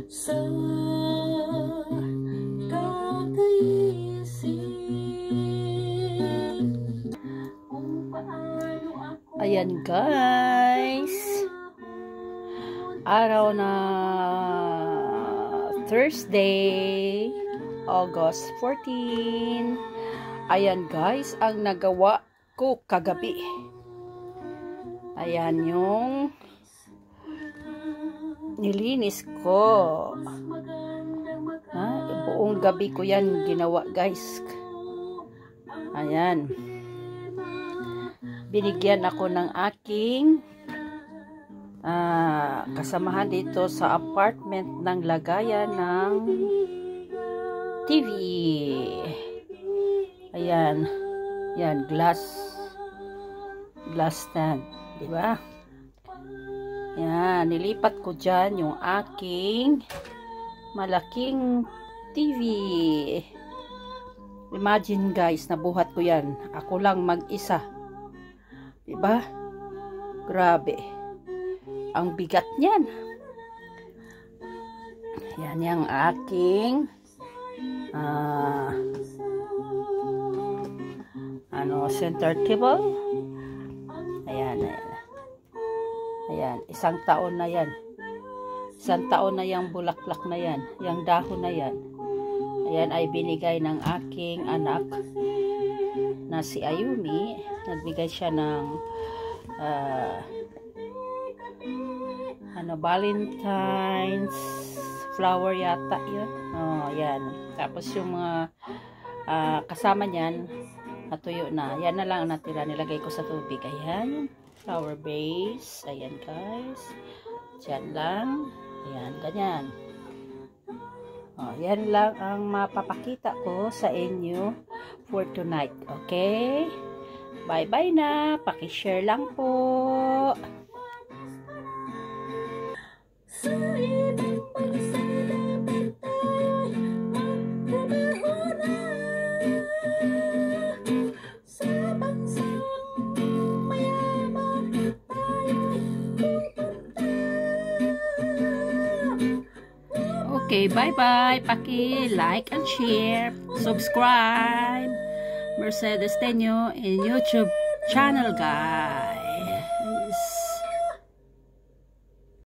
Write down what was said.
sa kakaisip kung paano ako. Ayan guys, araw na Thursday, August 14. Ayan guys, ang nagawa ko kagabi. Ayan yung nilinis ko. Buong gabi ko yan ginawa guys. Ayan. Binigyan ako ng aking kasamahan dito sa apartment ng lagayan ng TV. Ayan. Yan, glass stand, di ba? Yan, nilipat ko dyan yung aking malaking TV. Imagine guys, nabuhat ko yan. Ako lang mag-isa. Di ba? Grabe. Ang bigat niyan. Yan yung aking center table. Ayan. Ayan, isang taon na yan. Isang taon na yung bulaklak na yan. Yung dahon na yan. Ayan ay binigay ng aking anak na si Ayumi. Nagbigay siya ng Valentine's flower yata yun. Oh, yan. Tapos yung mga kasama niyan natuyo na. Yan na lang ang natira. Nilagay ko sa tubig. Ayan. Flower base. Ayan guys. Diyan lang. Ayan. Ganyan. Oh, yan lang ang mapapakita ko sa inyo for tonight. Okay? Bye-bye na. Pakishare lang po. Okay, bye-bye. Paki-like and share. Subscribe. Mercedes Tenyo in YouTube channel, guys.